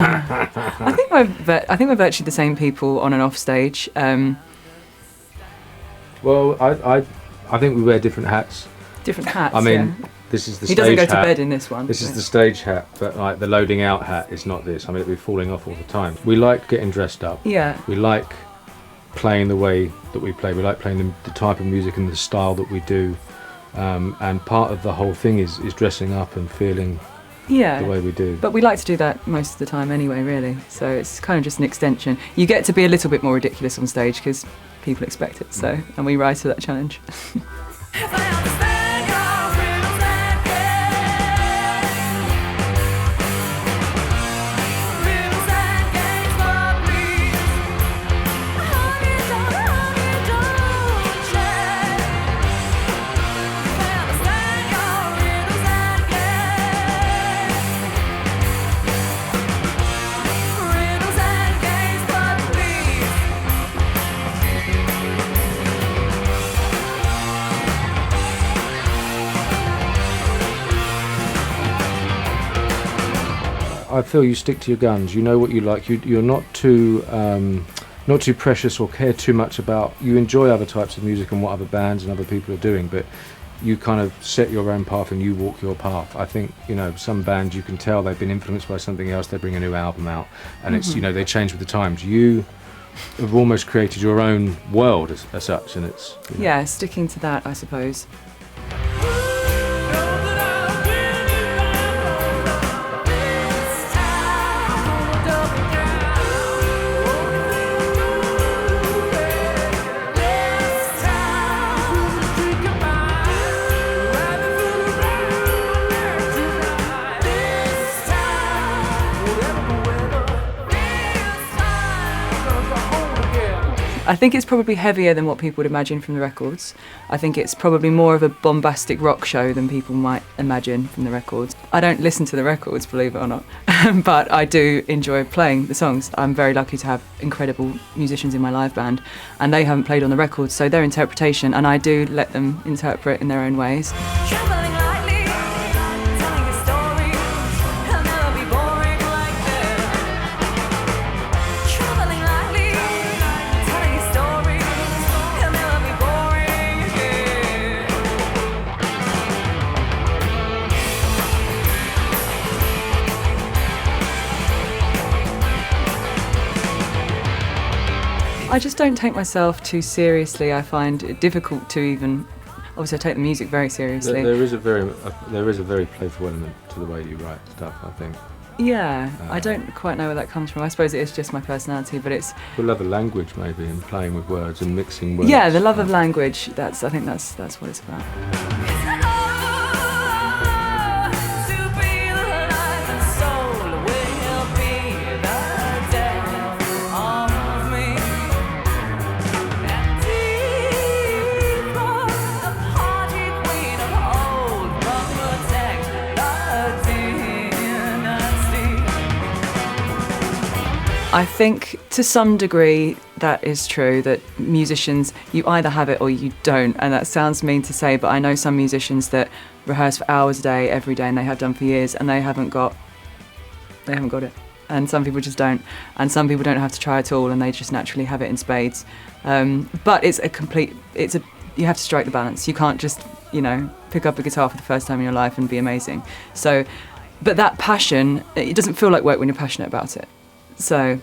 I think we're virtually the same people on and off stage. Well, I think we wear different hats. Different hats. I mean, yeah. this is the He stage hat. doesn't go to bed in this one. This is the stage hat, but like the loading out hat is not this. I mean, it'd be falling off all the time. We like getting dressed up. Yeah. We like playing the way that we play. We like playing the type of music and the style that we do. And part of the whole thing is dressing up and feeling Yeah. the way we do. But we like to do that most of the time anyway, really. So it's kind of just an extension. You get to be a little bit more ridiculous on stage because people expect it. So, and we rise to that challenge. I feel you stick to your guns. You know what you like. You're not too precious or care too much about. You enjoy other types of music and what other bands and other people are doing, but you kind of set your own path and you walk your path. I think, you know, some bands you can tell they've been influenced by something else. They bring a new album out, and it's, you know, they change with the times. You have almost created your own world as such, and it's, you know. Yeah, sticking to that, I suppose. I think it's probably heavier than what people would imagine from the records. I think it's probably more of a bombastic rock show than people might imagine from the records. I don't listen to the records, believe it or not, but I do enjoy playing the songs. I'm very lucky to have incredible musicians in my live band, and they haven't played on the records, so their interpretation, and I do let them interpret in their own ways. I just don't take myself too seriously. I find it difficult to even. Obviously, I take the music very seriously. There is a very playful element to the way you write stuff, I think. Yeah, I don't quite know where that comes from. I suppose it is just my personality, but it's The love of language, maybe, and playing with words and mixing words. yeah, the love of language. I think that's what it's about. I think to some degree that is true, that musicians, you either have it or you don't, and that sounds mean to say, but I know some musicians that rehearse for hours a day, every day, and they have done for years, and they haven't got it. And some people just don't, and some people don't have to try at all, and they just naturally have it in spades. But you have to strike the balance. You can't just, pick up a guitar for the first time in your life and be amazing. So, but that passion, it doesn't feel like work when you're passionate about it. So